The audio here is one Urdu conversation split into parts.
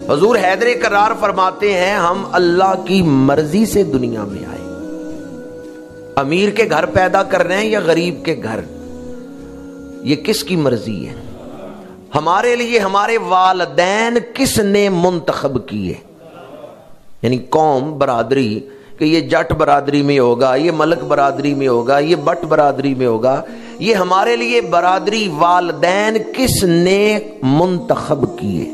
حضور حیدر کرار فرماتے ہیں ہم اللہ کی مرضی سے دنیا میں آئے. امیر کے گھر پیدا کر رہے ہیں یا غریب کے گھر، یہ کس کی مرضی ہے؟ ہمارے لیے ہمارے والدین کس نے منتخب کیے؟ یعنی قوم، برادری، کہ یہ جٹ برادری میں ہوگا، یہ ملک برادری میں ہوگا، یہ بٹ برادری میں ہوگا، یہ ہمارے لیے برادری والدین کس نے منتخب کیے؟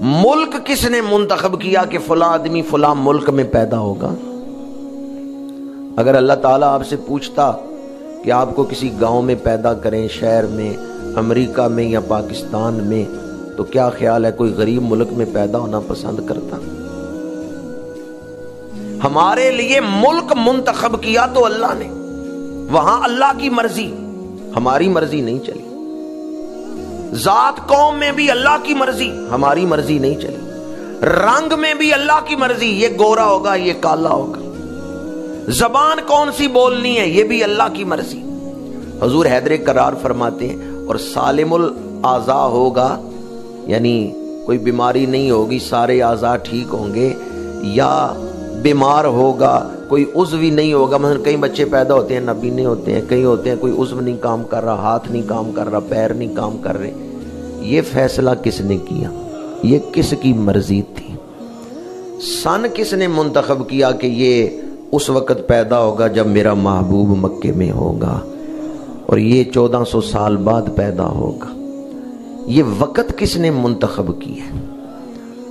ملک کس نے منتخب کیا کہ فلاں آدمی فلاں ملک میں پیدا ہوگا؟ اگر اللہ تعالیٰ آپ سے پوچھتا کہ آپ کو کسی گاؤں میں پیدا کریں، شہر میں، امریکہ میں یا پاکستان میں، تو کیا خیال ہے کوئی غریب ملک میں پیدا ہونا پسند کرتا؟ ہمارے لیے ملک منتخب کیا تو اللہ نے، وہاں اللہ کی مرضی، ہماری مرضی نہیں چلی. ذات قوم میں بھی اللہ کی مرضی، ہماری مرضی نہیں چلی. رنگ میں بھی اللہ کی مرضی، یہ گورا ہوگا یہ کالا ہوگا. زبان کون سی بولنی ہے، یہ بھی اللہ کی مرضی. حضور حیدر کرار فرماتے ہیں اور سالم الاعضاء ہوگا، یعنی کوئی بیماری نہیں ہوگی، سارے اعضاء ٹھیک ہوں گے، یا بیمار ہوگا کوئی عضو ہی نہیں ہوگا. مثلا کئی بچے پیدا ہوتے ہیں نابینے ہوتے ہیں، کئی ہوتے ہیں کوئی عضو نہیں کام کر رہا، ہاتھ نہیں کام کر رہا، پیر نہیں کام کر رہے. یہ فیصلہ کس نے کیا؟ یہ کس کی مرضی تھی؟ سن کس نے منتخب کیا کہ یہ اس وقت پیدا ہوگا جب میرا محبوب مکے میں ہوگا، اور یہ 1400 سال بعد پیدا ہوگا؟ یہ وقت کس نے منتخب کیا؟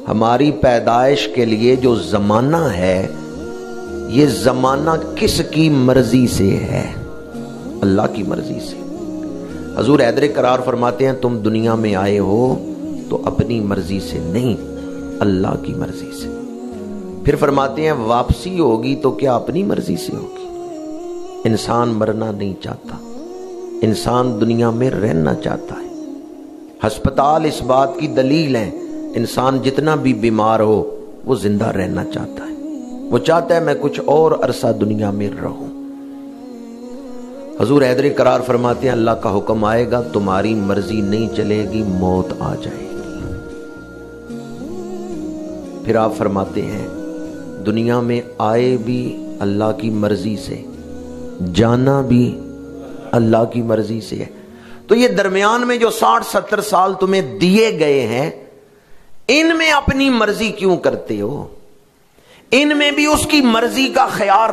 ہماری پیدائش کے لیے جو زمانہ ہے، یہ زمانہ کس کی مرضی سے ہے؟ اللہ کی مرضی سے. حضور حیدر کرار فرماتے ہیں تم دنیا میں آئے ہو تو اپنی مرضی سے نہیں، اللہ کی مرضی سے. پھر فرماتے ہیں واپسی ہوگی تو کیا اپنی مرضی سے ہوگی؟ انسان مرنا نہیں چاہتا، انسان دنیا میں رہنا چاہتا ہے. ہسپتال اس بات کی دلیل ہے، انسان جتنا بھی بیمار ہو وہ زندہ رہنا چاہتا ہے، وہ چاہتا ہے میں کچھ اور عرصہ دنیا میں رہوں. حضور حیدر کرار فرماتے ہیں اللہ کا حکم آئے گا، تمہاری مرضی نہیں چلے گی، موت آ جائے گی. پھر آپ فرماتے ہیں دنیا میں آئے بھی اللہ کی مرضی سے، جانا بھی اللہ کی مرضی سے ہے. تو یہ درمیان میں جو 60-70 سال تمہیں دیے گئے ہیں، ان میں اپنی مرضی کیوں کرتے ہو؟ ان میں بھی اس کی مرضی کا خیال